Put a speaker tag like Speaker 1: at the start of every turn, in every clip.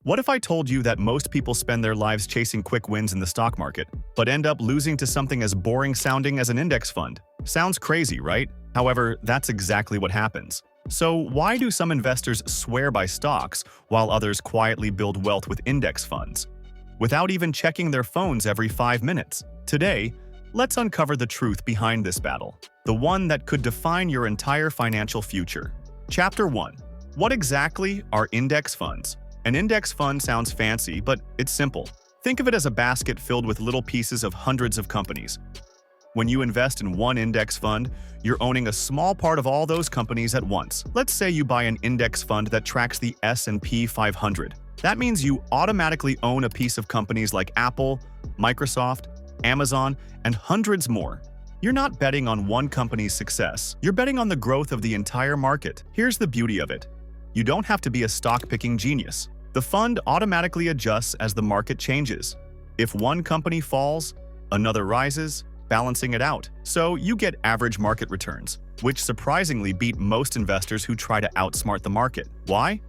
Speaker 1: What if I told you that most people spend their lives chasing quick wins in the stock market, but end up losing to something as boring sounding as an index fund? Sounds crazy, right? However, that's exactly what happens. So why do some investors swear by stocks while others quietly build wealth with index funds, without even checking their phones every 5 minutes? Today, let's uncover the truth behind this battle, the one that could define your entire financial future. Chapter 1. What exactly are index funds? An index fund sounds fancy, but it's simple. Think of it as a basket filled with little pieces of hundreds of companies. When you invest in one index fund, you're owning a small part of all those companies at once. Let's say you buy an index fund that tracks the S&P 500. That means you automatically own a piece of companies like Apple, Microsoft, Amazon, and hundreds more. You're not betting on one company's success. You're betting on the growth of the entire market. Here's the beauty of it. You don't have to be a stock-picking genius. The fund automatically adjusts as the market changes. If one company falls, another rises, balancing it out. So you get average market returns, which surprisingly beat most investors who try to outsmart the market. Why?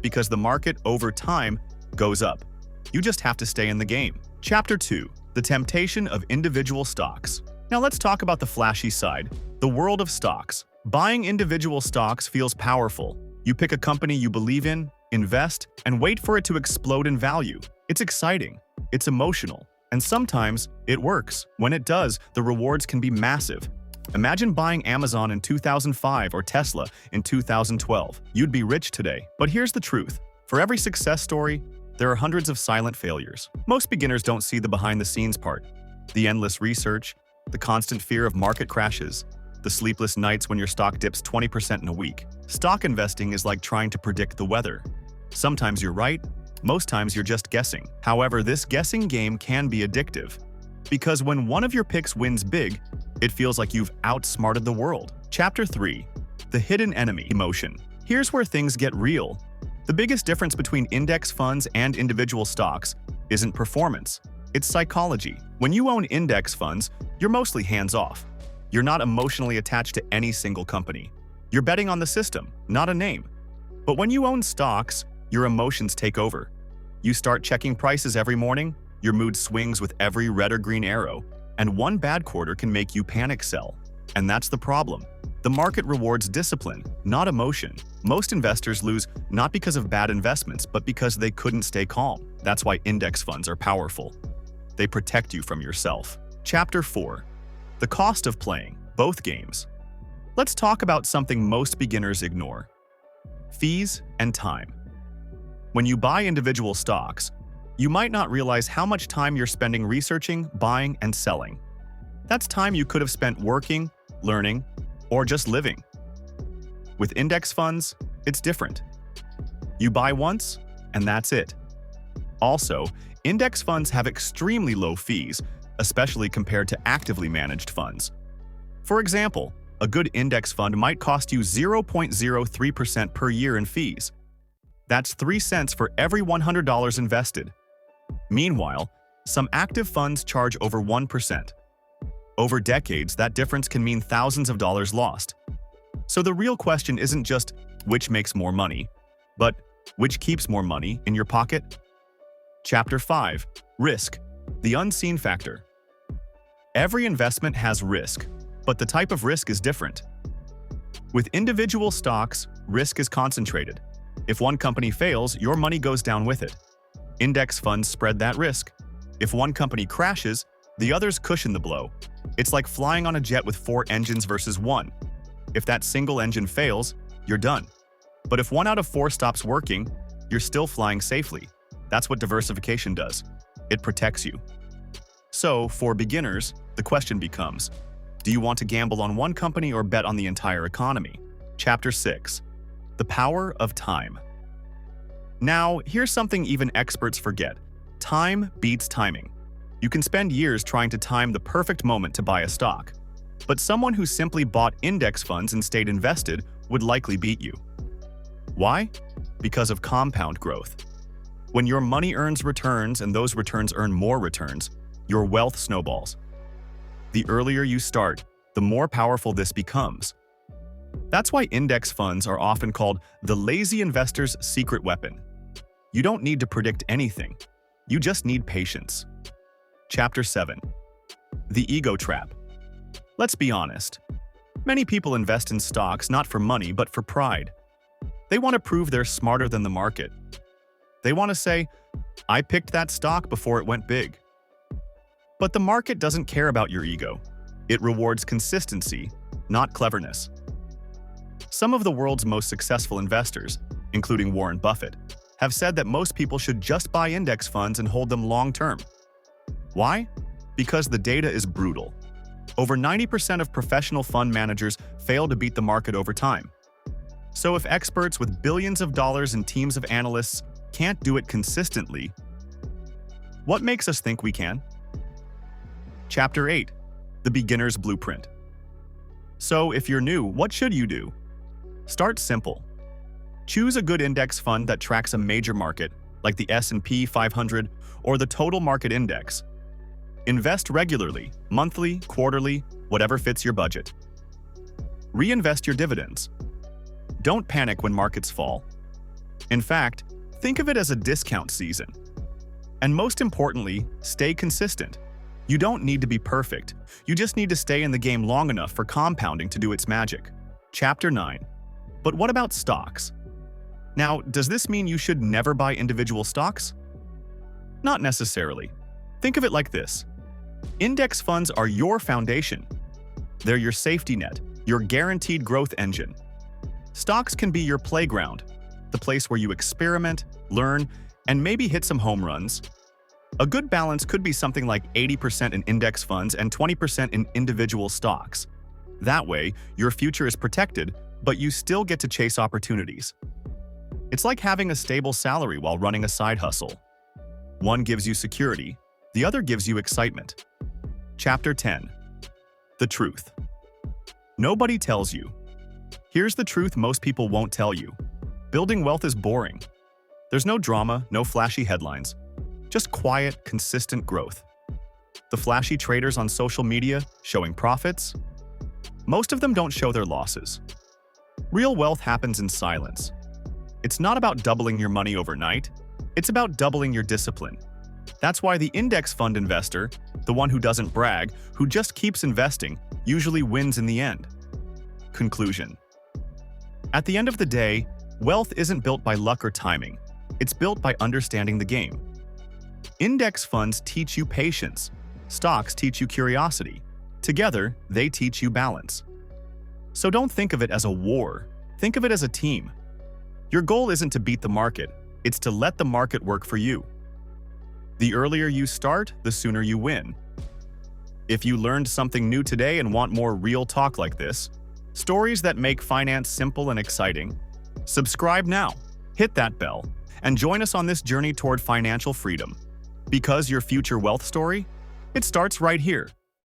Speaker 1: Because the market over time goes up. You just have to stay in the game. Chapter 2. The temptation of individual stocks. Now let's talk about the flashy side, the world of stocks. Buying individual stocks feels powerful. You pick a company you believe in, invest, and wait for it to explode in value. It's exciting, it's emotional, and sometimes it works. When it does, the rewards can be massive. Imagine buying Amazon in 2005 or Tesla in 2012. You'd be rich today. But here's the truth. For every success story, there are hundreds of silent failures. Most beginners don't see the behind-the-scenes part. The endless research, the constant fear of market crashes, the sleepless nights when your stock dips 20% in a week. Stock investing is like trying to predict the weather. Sometimes you're right, most times you're just guessing. However, this guessing game can be addictive. Because when one of your picks wins big, it feels like you've outsmarted the world. Chapter 3. The hidden enemy emotion. Here's where things get real. The biggest difference between index funds and individual stocks isn't performance, it's psychology. When you own index funds, you're mostly hands-off. You're not emotionally attached to any single company. You're betting on the system, not a name. But when you own stocks, your emotions take over. You start checking prices every morning, your mood swings with every red or green arrow, and one bad quarter can make you panic sell. And that's the problem. The market rewards discipline, not emotion. Most investors lose not because of bad investments, but because they couldn't stay calm. That's why index funds are powerful. They protect you from yourself. Chapter 4. The cost of playing both games. Let's talk about something most beginners ignore: fees and time. When you buy individual stocks, you might not realize how much time you're spending researching, buying, and selling. That's time you could have spent working, learning, or just living. With index funds, it's different. You buy once, and that's it. Also, index funds have extremely low fees, especially compared to actively managed funds. For example, a good index fund might cost you 0.03% per year in fees. That's 3 cents for every $100 invested. Meanwhile, some active funds charge over 1%. Over decades, that difference can mean thousands of dollars lost. So the real question isn't just which makes more money, but which keeps more money in your pocket? Chapter 5. Risk, the unseen factor. Every investment has risk, but the type of risk is different. With individual stocks, risk is concentrated. If one company fails, your money goes down with it. Index funds spread that risk. If one company crashes, the others cushion the blow. It's like flying on a jet with 4 engines versus 1. If that single engine fails, you're done. But if 1 out of 4 stops working, you're still flying safely. That's what diversification does. It protects you. So, for beginners, the question becomes, do you want to gamble on one company or bet on the entire economy? Chapter 6. The power of time. Now, here's something even experts forget. Time beats timing. You can spend years trying to time the perfect moment to buy a stock. But someone who simply bought index funds and stayed invested would likely beat you. Why? Because of compound growth. When your money earns returns and those returns earn more returns, your wealth snowballs. The earlier you start, the more powerful this becomes. That's why index funds are often called the lazy investor's secret weapon. You don't need to predict anything. You just need patience. Chapter 7. The Ego Trap. Let's be honest. Many people invest in stocks not for money but for pride. They want to prove they're smarter than the market. They want to say, I picked that stock before it went big. But the market doesn't care about your ego. It rewards consistency, not cleverness. Some of the world's most successful investors, including Warren Buffett, have said that most people should just buy index funds and hold them long-term. Why? Because the data is brutal. Over 90% of professional fund managers fail to beat the market over time. So if experts with billions of dollars and teams of analysts can't do it consistently, what makes us think we can? Chapter 8. The Beginner's Blueprint. So if you're new, what should you do? Start simple. Choose a good index fund that tracks a major market, like the S&P 500 or the Total Market Index. Invest regularly, monthly, quarterly, whatever fits your budget. Reinvest your dividends. Don't panic when markets fall. In fact, think of it as a discount season. And most importantly, stay consistent. You don't need to be perfect. You just need to stay in the game long enough for compounding to do its magic. Chapter 9. But what about stocks? Now, does this mean you should never buy individual stocks? Not necessarily. Think of it like this. Index funds are your foundation. They're your safety net, your guaranteed growth engine. Stocks can be your playground, the place where you experiment, learn, and maybe hit some home runs. A good balance could be something like 80% in index funds and 20% in individual stocks. That way, your future is protected, but you still get to chase opportunities. It's like having a stable salary while running a side hustle. One gives you security, the other gives you excitement. Chapter 10. The Truth. Nobody tells you. Here's the truth most people won't tell you. Building wealth is boring. There's no drama, no flashy headlines. Just quiet, consistent growth. The flashy traders on social media showing profits? Most of them don't show their losses. Real wealth happens in silence. It's not about doubling your money overnight. It's about doubling your discipline. That's why the index fund investor, the one who doesn't brag, who just keeps investing, usually wins in the end. Conclusion. At the end of the day, wealth isn't built by luck or timing. It's built by understanding the game. Index funds teach you patience. Stocks teach you curiosity. Together, they teach you balance. So don't think of it as a war. Think of it as a team. Your goal isn't to beat the market, it's to let the market work for you. The earlier you start, the sooner you win. If you learned something new today and want more real talk like this, stories that make finance simple and exciting, subscribe now, hit that bell, and join us on this journey toward financial freedom. Because your future wealth story, it starts right here.